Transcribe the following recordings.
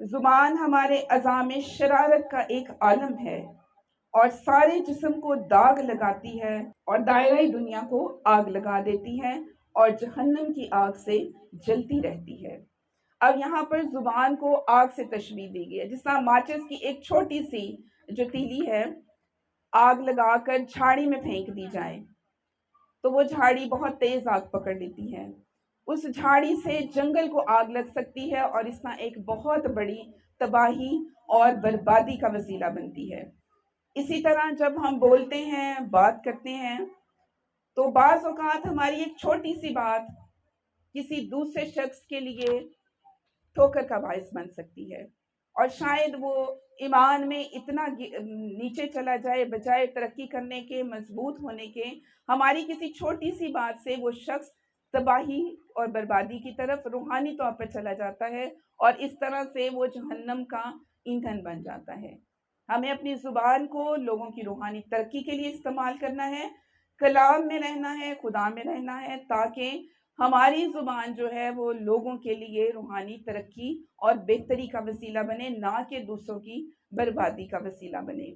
زبان ہمارے اعضاء میں شرارت کا ایک عالم ہے اور سارے جسم کو داغ لگاتی ہے اور دائرہ دنیا کو آگ لگا دیتی ہے اور جہنم کی آگ سے جلتی رہتی ہے۔ اب یہاں پر زبان کو آگ سے تشبیہ دی گئی ہے، جس طرح ماچس کی ایک چھوٹی سی جو تیلی ہے آگ لگا کر جھاڑی میں پھینک دی جائے تو وہ جھاڑی بہت تیز آگ پکڑ لیتی ہے، اس جھاڑی سے جنگل کو آگ لگ سکتی ہے اور اس طرح ایک بہت بڑی تباہی اور بربادی کا وسیلہ بنتی ہے۔ اسی طرح جب ہم بولتے ہیں، بات کرتے ہیں، تو بعض اوقات ہماری ایک چھوٹی سی بات کسی دوسرے شخص کے لیے ٹھوکر کا باعث بن سکتی ہے، اور شاید وہ ایمان میں اتنا نیچے چلا جائے، بجائے ترقی کرنے کے، مضبوط ہونے کے، ہماری کسی چھوٹی سی بات سے وہ شخص تباہی اور بربادی کی طرف روحانی طور پر چلا جاتا ہے اور اس طرح سے وہ جہنم کا ایندھن بن جاتا ہے۔ ہمیں اپنی زبان کو لوگوں کی روحانی ترقی کے لیے استعمال کرنا ہے، کلام میں رہنا ہے، خدا میں رہنا ہے، تاکہ ہماری زبان جو ہے وہ لوگوں کے لیے روحانی ترقی اور بہتری کا وسیلہ بنے، نہ کہ دوسروں کی بربادی کا وسیلہ بنے۔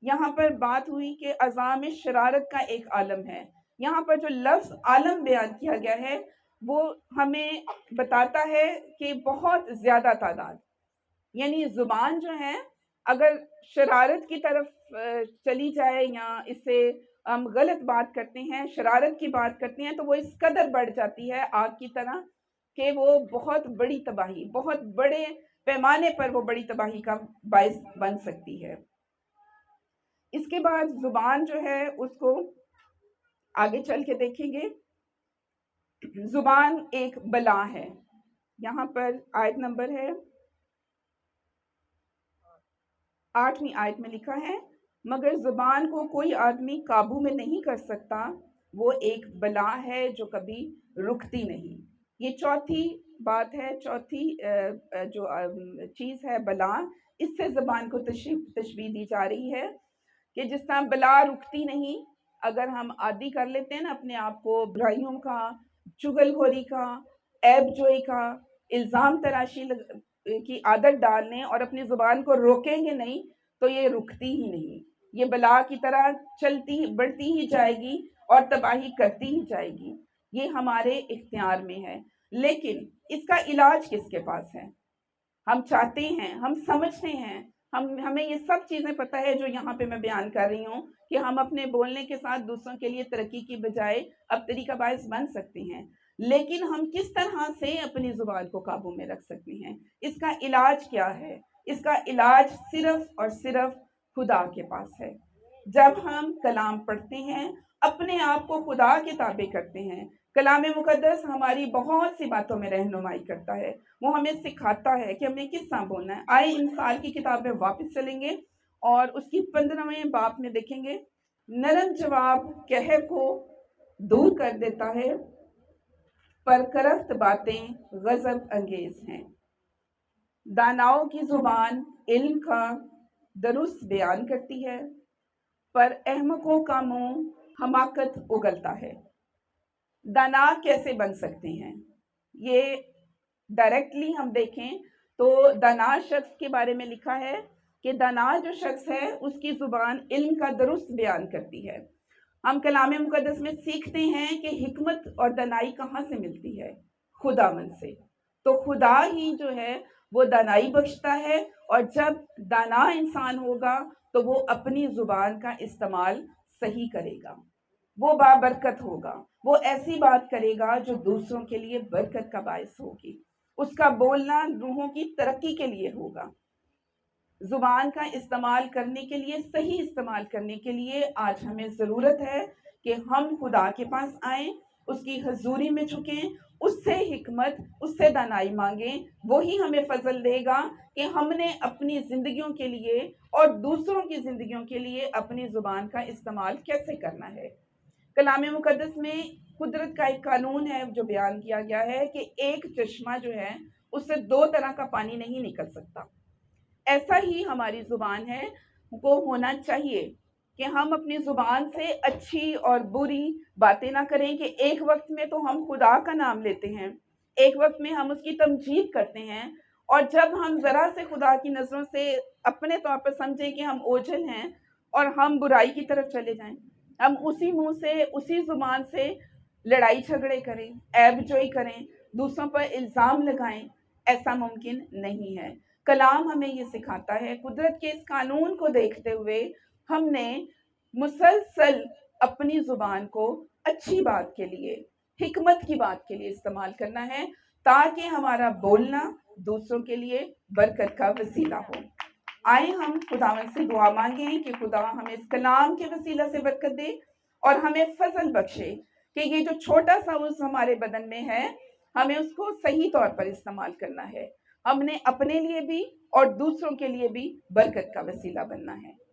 یہاں پر بات ہوئی کہ اعضاء میں شرارت کا ایک عالم ہے۔ یہاں پر جو لفظ عالم بیان کیا گیا ہے وہ ہمیں بتاتا ہے کہ بہت زیادہ تعداد، یعنی زبان جو ہے اگر شرارت کی طرف چلی جائے یا اس سے ہم غلط بات کرتے ہیں، شرارت کی بات کرتے ہیں، تو وہ اس قدر بڑھ جاتی ہے آگ کی طرح کہ وہ بہت بڑی تباہی، بہت بڑے پیمانے پر وہ بڑی تباہی کا باعث بن سکتی ہے۔ اس کے بعد زبان جو ہے اس کو آگے چل کے دیکھیں گے، زبان ایک بلا ہے۔ یہاں پر آیت نمبر ہے 8ویں آیت میں لکھا ہے، مگر زبان کو کوئی آدمی قابو میں نہیں کر سکتا، وہ ایک بلا ہے جو کبھی رکتی نہیں۔ یہ چوتھی بات ہے، چوتھی جو چیز ہے بلا، اس سے زبان کو تشبیہ دی جا رہی ہے کہ جس طرح بلا رکتی نہیں، اگر ہم عادی کر لیتے ہیں نا اپنے آپ کو برائیوں کا، چغل خوری کا، عیب جوئی کا، الزام تراشی کی عادت ڈال لیں اور اپنی زبان کو روکیں گے نہیں تو یہ رکتی ہی نہیں، یہ بلا کی طرح چلتی بڑھتی ہی جائے گی اور تباہی کرتی ہی جائے گی۔ یہ ہمارے اختیار میں ہے، لیکن اس کا علاج کس کے پاس ہے؟ ہم چاہتے ہیں، ہم سمجھتے ہیں، ہمیں یہ سب چیزیں پتہ ہے جو یہاں پہ میں بیان کر رہی ہوں کہ ہم اپنے بولنے کے ساتھ دوسروں کے لیے ترقی کی بجائے ابتری کا باعث بن سکتے ہیں، لیکن ہم کس طرح سے اپنی زبان کو قابو میں رکھ سکتے ہیں؟ اس کا علاج کیا ہے؟ اس کا علاج صرف اور صرف خدا کے پاس ہے۔ جب ہم کلام پڑھتے ہیں، اپنے آپ کو خدا کے تابع کرتے ہیں، کلام مقدس ہماری بہت سی باتوں میں رہنمائی کرتا ہے، وہ ہمیں سکھاتا ہے کہ ہمیں کس طرح بولنا ہے۔ آئے انفال کی کتاب میں واپس چلیں گے اور اس کی 15ویں باب میں دیکھیں گے، نرم جواب قہر کو دور کر دیتا ہے، پرکرفت باتیں غضب انگیز ہیں۔ داناؤں کی زبان علم کا درست بیان کرتی ہے، پر احمقوں کا منہ حماقت اگلتا ہے۔ دانا کیسے بن سکتے ہیں؟ یہ ڈائریکٹلی ہم دیکھیں تو دانا شخص کے بارے میں لکھا ہے کہ دانا جو شخص ہے اس کی زبان علم کا درست بیان کرتی ہے۔ ہم کلام مقدس میں سیکھتے ہیں کہ حکمت اور دانائی کہاں سے ملتی ہے؟ خداوند سے۔ تو خدا ہی جو ہے وہ دانائی بخشتا ہے، اور جب دانا انسان ہوگا تو وہ اپنی زبان کا استعمال صحیح کرے گا، وہ بابرکت ہوگا، وہ ایسی بات کرے گا جو دوسروں کے لیے برکت کا باعث ہوگی، اس کا بولنا روحوں کی ترقی کے لیے ہوگا۔ زبان کا استعمال کرنے کے لیے، صحیح استعمال کرنے کے لیے آج ہمیں ضرورت ہے کہ ہم خدا کے پاس آئیں، اس کی حضوری میں جھکیں، اس سے حکمت، اس سے دانائی مانگیں، وہی ہمیں فضل دے گا کہ ہم نے اپنی زندگیوں کے لیے اور دوسروں کی زندگیوں کے لیے اپنی زبان کا استعمال کیسے کرنا ہے۔ کلام مقدس میں قدرت کا ایک قانون ہے جو بیان کیا گیا ہے کہ ایک چشمہ جو ہے اس سے 2 طرح کا پانی نہیں نکل سکتا۔ ایسا ہی ہماری زبان ہے وہ ہونا چاہیے کہ ہم اپنی زبان سے اچھی اور بری باتیں نہ کریں کہ ایک وقت میں تو ہم خدا کا نام لیتے ہیں، ایک وقت میں ہم اس کی تمجید کرتے ہیں، اور جب ہم ذرا سے خدا کی نظروں سے اپنے طور پر سمجھیں کہ ہم اوجھل ہیں اور ہم برائی کی طرف چلے جائیں، ہم اسی منہ سے اسی زبان سے لڑائی جھگڑے کریں، عیب جوئی کریں، دوسروں پر الزام لگائیں، ایسا ممکن نہیں ہے۔ کلام ہمیں یہ سکھاتا ہے، قدرت کے اس قانون کو دیکھتے ہوئے ہم نے مسلسل اپنی زبان کو اچھی بات کے لیے، حکمت کی بات کے لیے استعمال کرنا ہے، تاکہ ہمارا بولنا دوسروں کے لیے برکت کا وسیلہ ہو۔ آئیں ہم خداوند سے دعا مانگیں کہ خدا ہمیں اس کلام کے وسیلہ سے برکت دے اور ہمیں فضل بخشے کہ یہ جو چھوٹا سا عضو ہمارے بدن میں ہے، ہمیں اس کو صحیح طور پر استعمال کرنا ہے۔ ہم نے اپنے لیے بھی اور دوسروں کے لیے بھی برکت کا وسیلہ بننا ہے۔